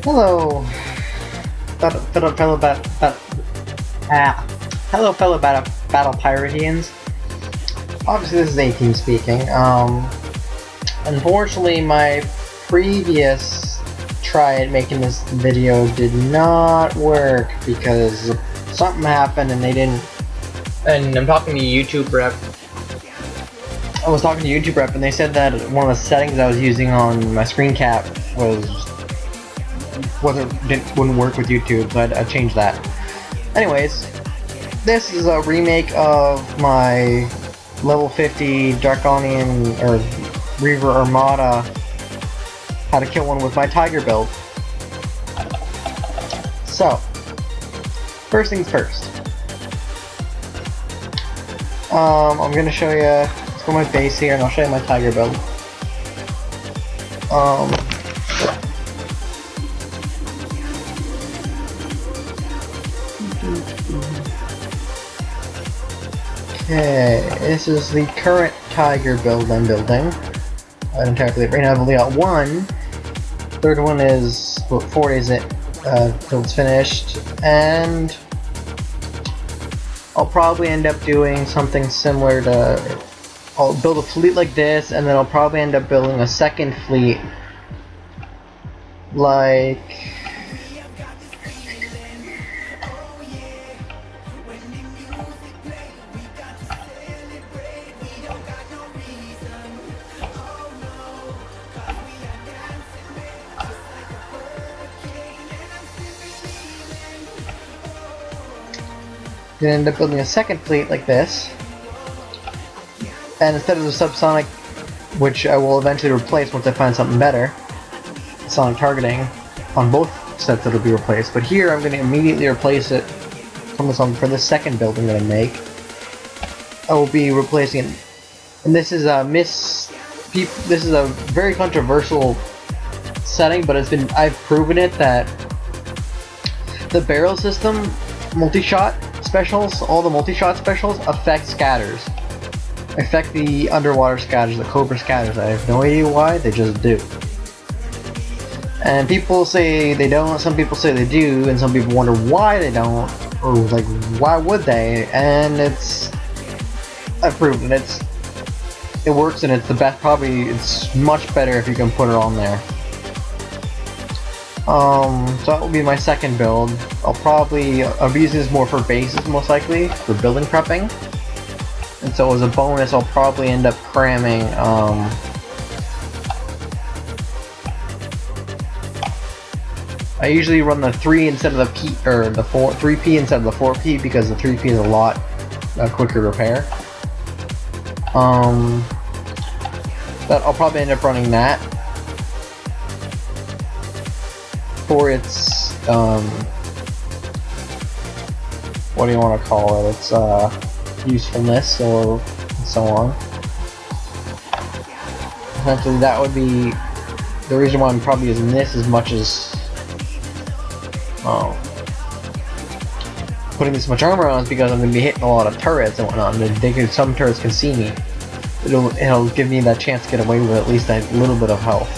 Hello, fellow battle Pirateans. Obviously, this is 18 speaking. Unfortunately, my previous try at making this video did not work because something happened and they didn't. And I'm talking to YouTube rep. I was talking to YouTube rep and they said that one of the settings I was using on my screen cap wouldn't work with YouTube, so I changed that. Anyways, this is a remake of my level 50 Draconian or Reaver Armada how to kill one with my Tiger build. So, first things first. I'm gonna show you. Let's go my base here, and I'll show you my Tiger build. Okay, this is the current Tiger build I'm building. I don't calculate right now. I've only got one. Third one is about 4 days till it's finished, and I'll probably end up doing something similar to. I'll build a fleet like this, and then I'll probably end up building a second fleet like. Gonna end up building a second fleet like this, and instead of the subsonic, which I will eventually replace once I find something better, sonic targeting on both sets that'll be replaced. But here I'm going to immediately replace it for this second build I'm going to make. I will be replacing it, and this is a this is a very controversial setting, but I've proven it that the barrel system multi-shot specials, all the multi-shot specials affect scatters. Affect the underwater scatters, the Cobra scatters. I have no idea why, they just do. And people say they don't, some people say they do, and some people wonder why they don't, or like, why would they? And I've proven it works, and it's the best, probably, it's much better if you can put it on there. So that will be my second build. I'll be using this more for bases, most likely, for building prepping. And so as a bonus, I'll probably end up cramming, I usually run the 3 instead of the P, or the 3P instead of the 4P, because the 3P is a lot quicker repair. But I'll probably end up running that for its, what do you want to call it, its usefulness, or so on. Essentially, that would be the reason why I'm probably using this as much as putting this much armor on, is because I'm going to be hitting a lot of turrets and whatnot, and some turrets can see me. It'll give me that chance to get away with at least a little bit of health.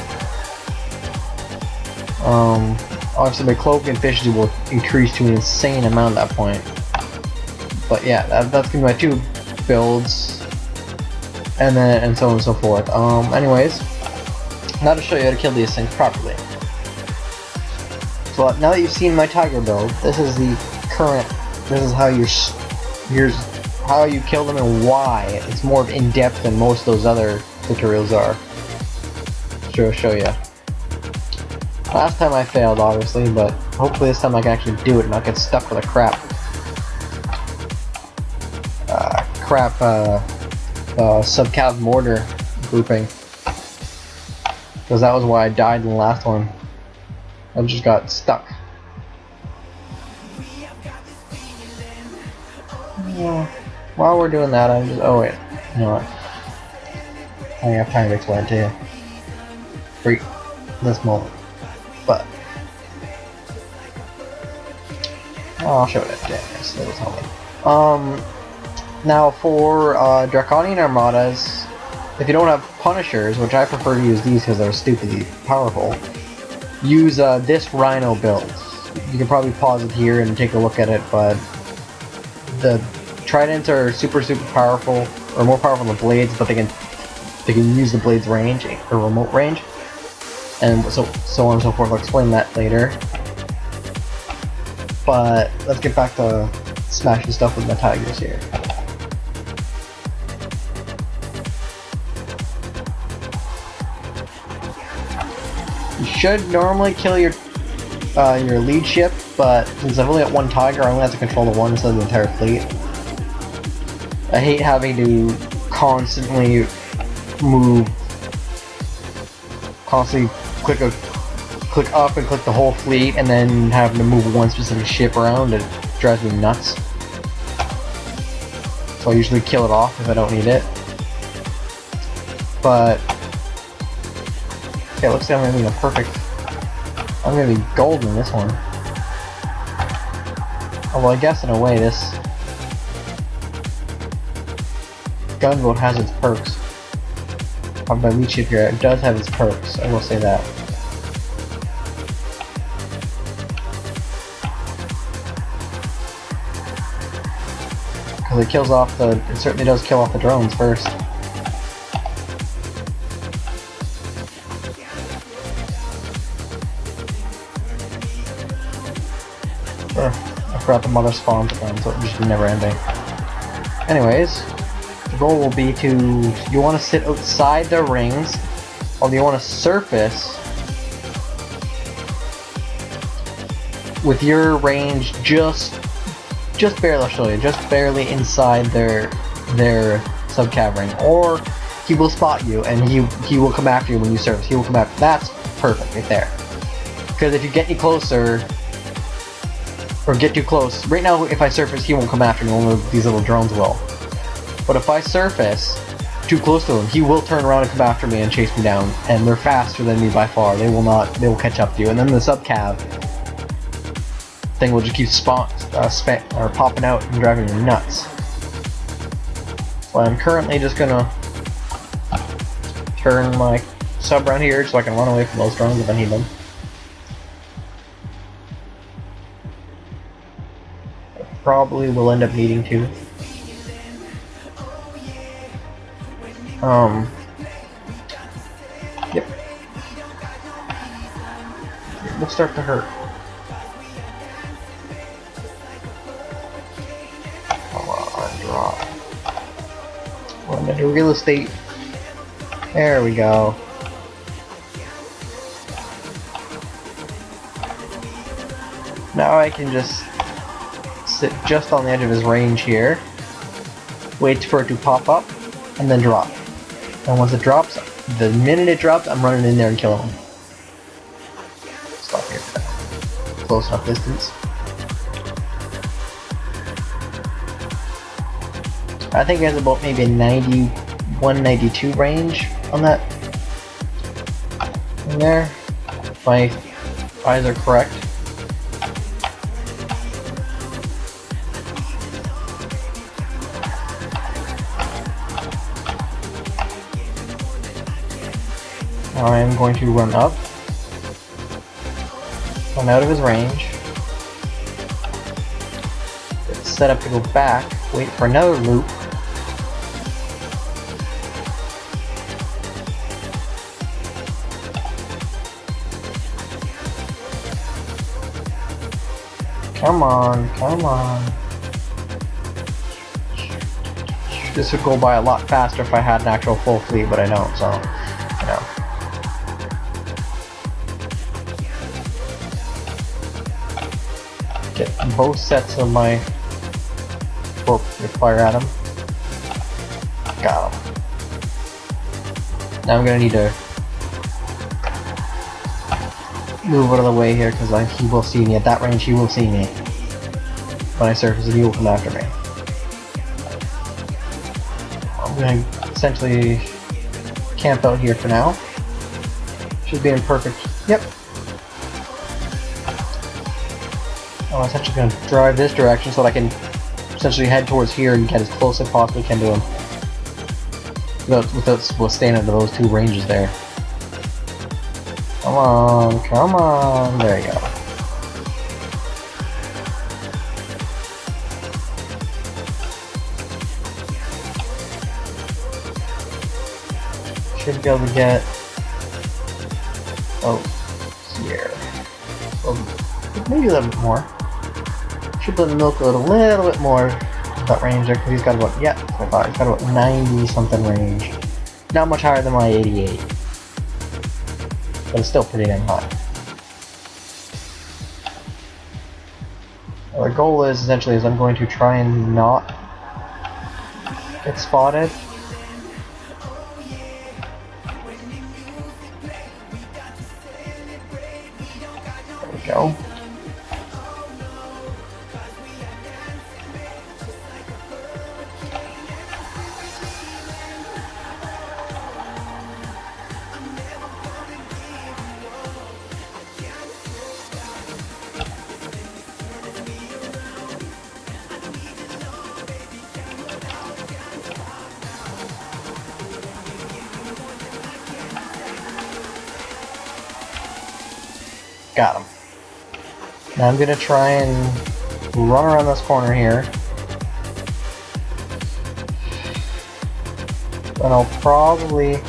Obviously my cloak and efficiency will increase to an insane amount at that point. But yeah, that's gonna be my 2 builds, and so on and so forth. Anyways, now to show you how to kill these things properly. So now that you've seen my Tiger build, this is the current. This is how here's how you kill them and why. It's more in depth than most of those other tutorials are. Sure, I'll show you. Last time I failed, obviously, but hopefully this time I can actually do it and not get stuck with a crap subcav mortar grouping, because that was why I died in the last one. I just got stuck. Yeah. While we're doing that, I'm just, oh wait, you know what, I don't have time to explain it to you for this moment, but I'll show it at the end, so it'll tell me. Now for Draconian Armadas, if you don't have Punishers, which I prefer to use these because they're stupidly powerful, use this Rhino build. You can probably pause it here and take a look at it, but the Tridents are super powerful, or more powerful than the blades, but they can use the blades range, or remote range, and so on and so forth. I'll explain that later. But let's get back to smashing stuff with my tigers here. You should normally kill your lead ship, but since I've only got one tiger, I only have to control the one instead of the entire fleet. I hate having to constantly click up and click the whole fleet, and then having to move one specific ship around. It drives me nuts. So I usually kill it off if I don't need it. But yeah, it looks like I'm gonna be I'm gonna be golden in this one. Although I guess in a way this gunboat has its perks. On my lead ship here, it does have its perks, I will say that. Because it kills off it certainly does kill off the drones first. Sure, I forgot the mother spawns again, so it just be never ending. Anyways, the goal will be you want to sit outside the rings, or you want to surface with your range just barely, I'll show you, just barely inside their sub-cav ring, or he will spot you and he will come after you when you surface. He will come after. That's perfect right there. Because if you get any closer, or get too close, right now if I surface, he won't come after me. Only these little drones will. But if I surface too close to him, he will turn around and come after me and chase me down. And they're faster than me by far. They will not. They will catch up to you. And then the sub-cav thing will just keep popping out and driving you nuts. So I'm currently just gonna turn my sub around here so I can run away from those drones if I need them. I probably will end up needing to. Yep. It will start to hurt. Come on, drop. Run into real estate. There we go. Now I can just sit just on the edge of his range here, wait for it to pop up, and then drop. And once it drops, the minute it drops, I'm running in there and killing him. Stop here for now. Close enough distance. I think it has about maybe a 91, 92 range on that. In there. If my eyes are correct. Now I am going to run up, run out of his range, get set up to go back, wait for another loop, come on, come on. This would go by a lot faster if I had an actual full fleet, but I don't, so, you know. Get both sets of my rope to fire at him. Got him. Now I'm gonna need to move out of the way here because he will see me. At that range, he will see me. When I surface, he will come after me. I'm gonna essentially camp out here for now. Should be in perfect. Yep. I'm essentially going to drive this direction so that I can essentially head towards here and get as close as I possibly can to him. Without staying under those two ranges there. Come on, come on. There you go. Should be able to get... Oh, here. Oh, maybe a little bit more. Should be able to milk a little bit more of that range there, because he's got about, yeah, I thought he's got about 90 something range. Not much higher than my 88. But it's still pretty damn high. Well, the goal is essentially I'm going to try and not get spotted. There we go. Got him. Now I'm gonna try and run around this corner here. Then I'll probably...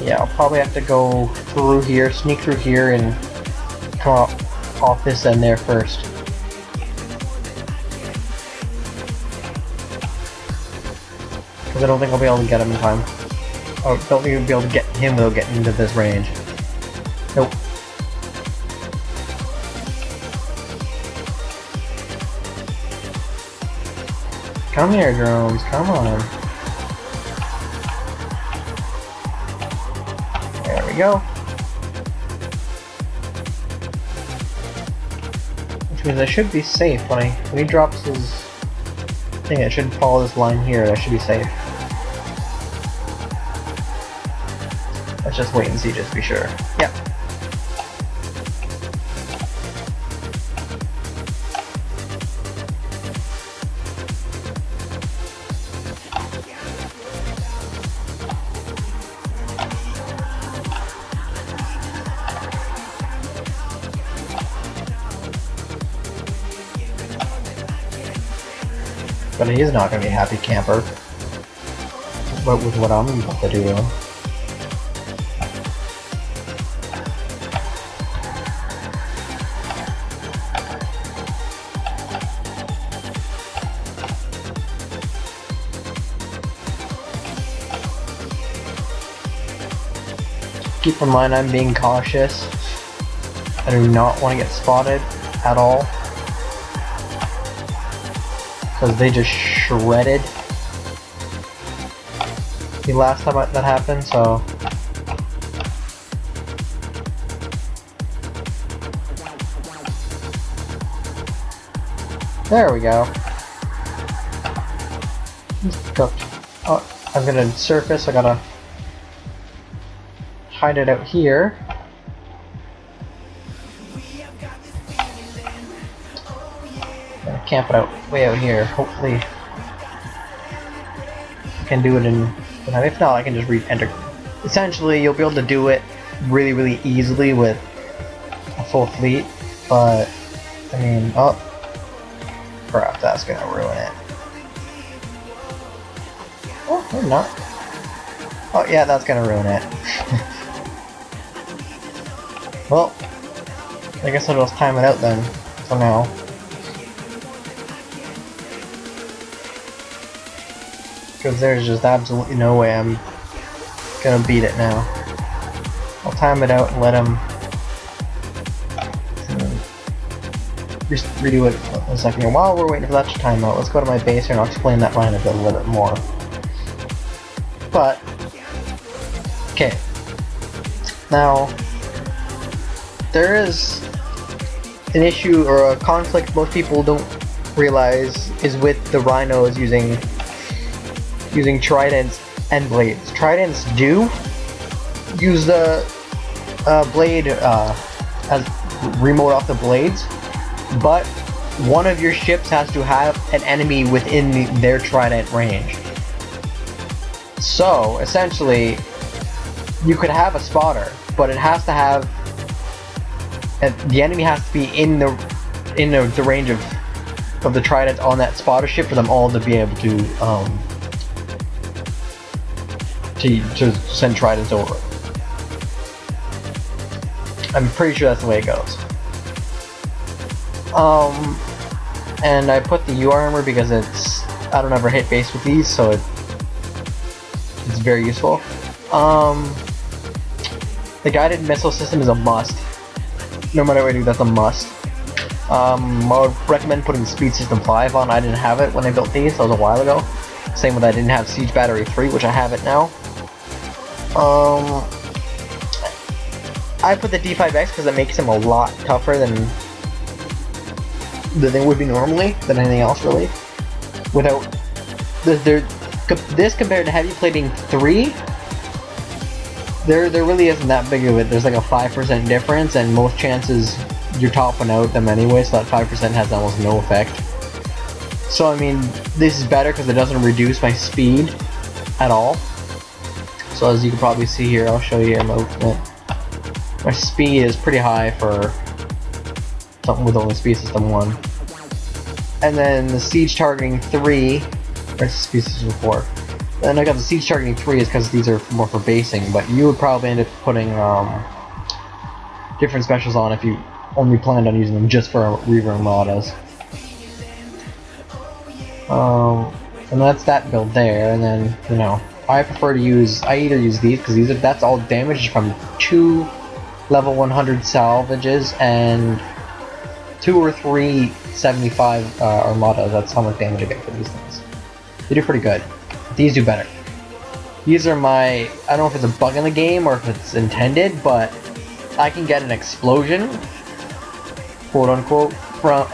Yeah, I'll probably have to go through here, sneak through here, and come off this end there first. I don't think I'll be able to get him in time. I don't think I'll be able to get him without getting into this range. Nope. Come here, drones. Come on. There we go. Which means I should be safe when he drops his thing. It should follow this line here. I should be safe. Let's just wait and see just to be sure. Yep. But he's not going to be a happy camper. But with what I'm about to do to him. Keep in mind I'm being cautious. I do not want to get spotted at all. Because they just shredded the last time that happened, so... There we go. Cooked. Oh, I'm gonna surface, I gotta hide it out here. Gonna camp it out way out here. Hopefully I can do it in... If not, I can just re-enter. Essentially, you'll be able to do it really, really easily with a full fleet, but I mean, oh crap, that's gonna ruin it. Oh, maybe not. Oh yeah, that's gonna ruin it. Well, I guess I'll just time it out then, for now. Because there's just absolutely no way I'm gonna beat it now. I'll time it out and let him just redo it a second here. While we're waiting for that to time out, let's go to my base here and I'll explain that line a little bit more. But, okay. Now, there is an issue or a conflict most people don't realize is with the rhinos using tridents and blades. Tridents do use the blade as remote off the blades, but one of your ships has to have an enemy within their trident range. So, essentially, you could have a spotter, but it has to have... the enemy has to be in the range of the trident on that spotter ship for them all to be able to send tridents over. I'm pretty sure that's the way it goes. And I put the U armor because I don't ever hit base with these, so it's very useful. The guided missile system is a must. No matter what I do, that's a must. I would recommend putting Speed System 5 on. I didn't have it when I built these, that was a while ago. Same with I didn't have Siege Battery 3, which I have it now. I put the D5X because it makes him a lot tougher than they would be normally, than anything else really. Without this compared to Heavy Plating 3, there really isn't that big of it. There's like a 5% difference, and most chances you're topping out them anyway, so that 5% has almost no effect. So I mean, this is better because it doesn't reduce my speed at all. So as you can probably see here, I'll show you here my speed is pretty high for something with only Speed System 1. And then the Siege Targeting 3, or Speed System 4. Then I got the Siege Targeting 3 is because these are more for basing, but you would probably end up putting different specials on if you only planned on using them just for Reaver Armadas. And that's that build there, and then, you know, I either use these, because that's all damage from 2 level 100 salvages and 2 or 3 75 armadas. That's how much damage I get for these things. They do pretty good. These do better. These are my... I don't know if it's a bug in the game or if it's intended, but I can get an explosion, quote unquote, from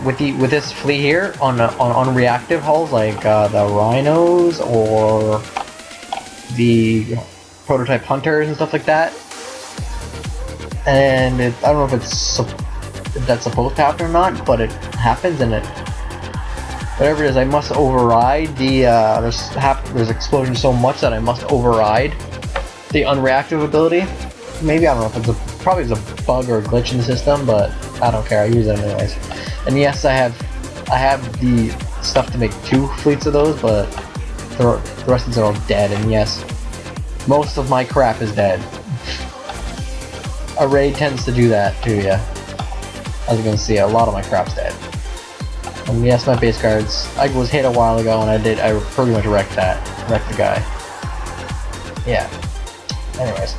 with this fleet here on reactive hulls like the Rhinos or the prototype Hunters and stuff like that. And I don't know if that's supposed to happen or not, but it happens, and whatever it is, I must override the there's explosion so much that I must override the unreactive ability. Maybe, I don't know if it's probably it's a bug or a glitch in the system, but I don't care, I use it anyways. And yes, I have the stuff to make 2 fleets of those, but the rest of them are all dead, and yes, most of my crap is dead. A raid tends to do that to you. As you can see, a lot of my crap's dead. And yes, my base guards, I was hit a while ago, and I pretty much wrecked the guy. Yeah. Anyways.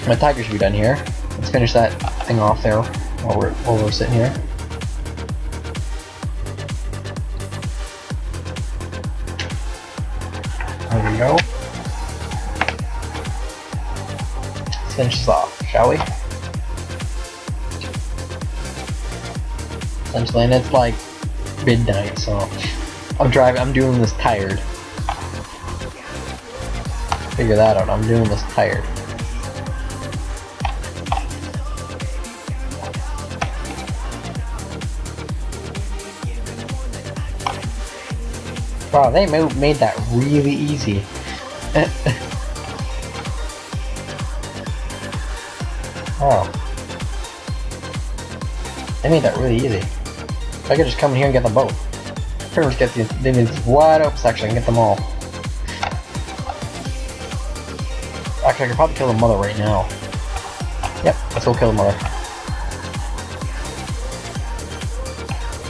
My tiger should be done here. Let's finish that thing off there while we're sitting here. There we go. Let's finish this off, shall we? Essentially, and it's like midnight, so I'm doing this tired. Figure that out, I'm doing this tired. Wow, they made that really easy. Oh. They made that really easy. I could just come in here and get them both. Pretty much get they need this wide open section and get them all. Actually, I could probably kill the mother right now. Yep, let's go kill the mother.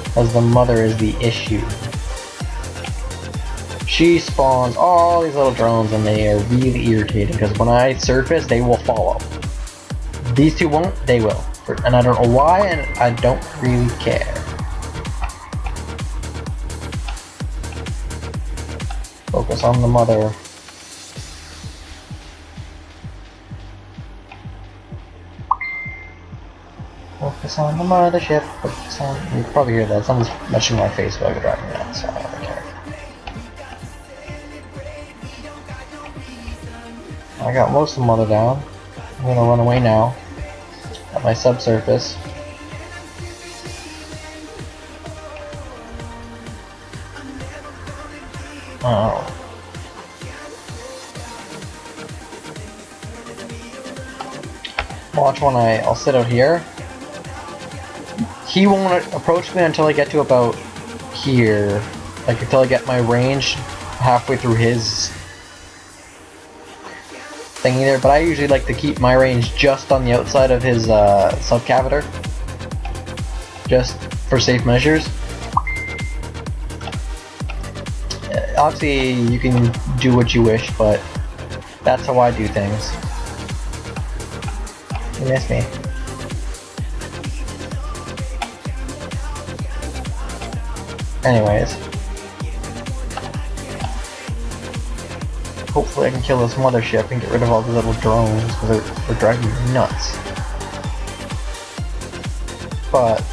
Because the mother is the issue. She spawns all these little drones and they are really irritating because when I surface, they will follow. These two won't, they will. And I don't know why, and I don't really care. Focus on the mother. Focus on the mothership. Focus on... You can probably hear that. Someone's mentioning my face while I'm driving that, so I don't really care. I got most of the mother down. I'm gonna run away now. at my subsurface. Oh. Watch when I'll sit out here. He won't approach me until I get to about here. Like until I get my range halfway through his thingy there. But I usually like to keep my range just on the outside of his subcaviter. Just for safe measures. Obviously, you can do what you wish, but that's how I do things. You missed me. Anyways. Hopefully I can kill this mothership and get rid of all the little drones, because they're driving me nuts. But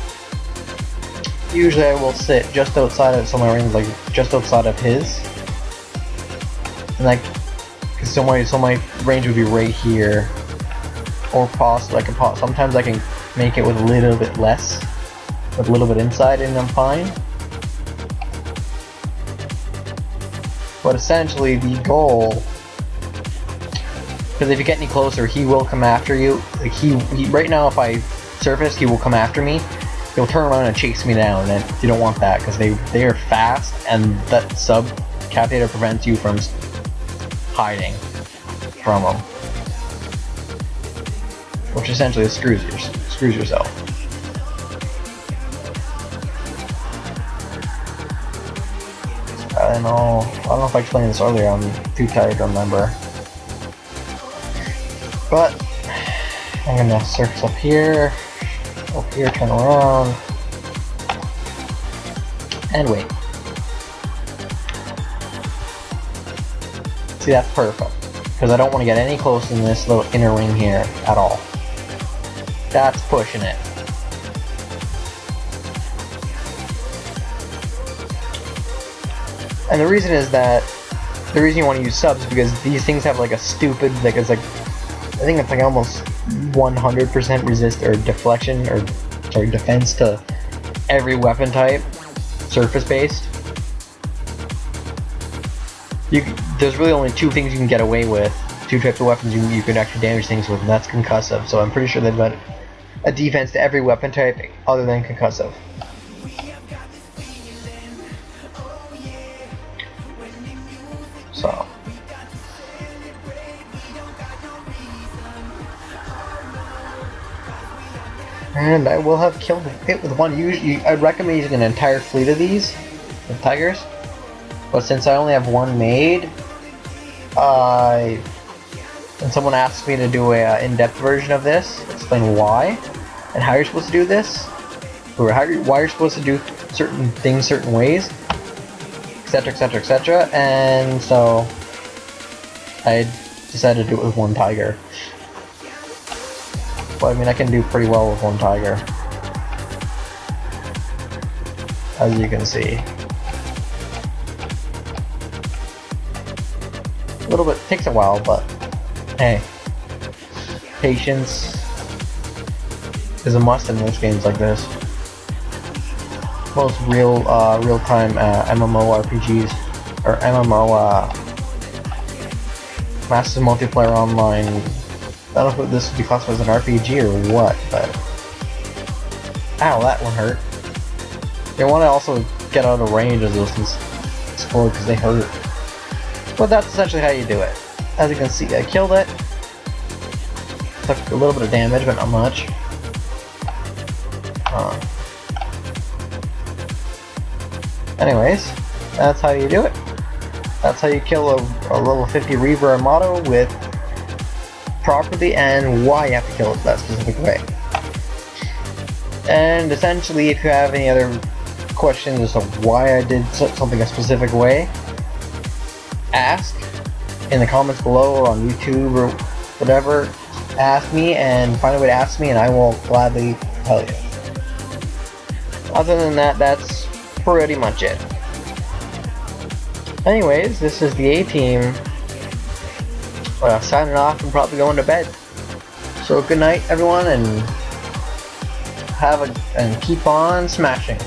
usually I will sit just outside of some of my rings, like just outside of his. And like, cause so my range would be right here. Or possibly sometimes I can make it with a little bit less, with a little bit inside, and I'm fine. But essentially the goal, because if you get any closer, he will come after you. Like he right now, if I surface, he will come after me. He'll turn around and chase me down, and you don't want that because they are fast, and that sub-capitator prevents you from hiding from them. Which essentially screws yourself. I don't know if I explained this earlier, I'm too tired to remember. But I'm gonna surface up here, turn around, and wait. See, that's perfect, because I don't want to get any closer in this little inner ring here at all. That's pushing it. And the reason is that the reason you want to use subs is because these things have like a stupid, like it's like, I think it's like almost 100% resist or deflection or sorry, defense to every weapon type, surface based. There's really only two things you can get away with, two types of weapons you can actually damage things with, and that's concussive. So I'm pretty sure they've got a defense to every weapon type other than concussive. So. And I will have killed it with one. I'd recommend using an entire fleet of these, with tigers. But since I only have one made, and someone asked me to do a in-depth version of this, explain why, and how you're supposed to do this, or why you're supposed to do certain things certain ways, etc, etc, etc, and so I decided to do it with one tiger. But I mean, I can do pretty well with one tiger, as you can see. A little bit takes a while, but hey, patience is a must in most games like this. Most real-time MMORPGs or MMO massive multiplayer online. I don't know if this would be classified as an RPG or what, but ow, that one hurt. You want to also get out of range of those things explode because they hurt. But that's essentially how you do it. As you can see, I killed it. Took a little bit of damage, but not much. Anyways, that's how you do it. That's how you kill a level 50 Reaver Armado with properly, and why you have to kill it that specific way. And essentially, if you have any other questions as to why I did something a specific way, ask in the comments below or on YouTube or whatever. Ask me and find a way to ask me, and I will gladly tell you. Other than that, that's pretty much it. Anyways, this is the A-Team signing off and probably going to bed. So good night, everyone, and and keep on smashing.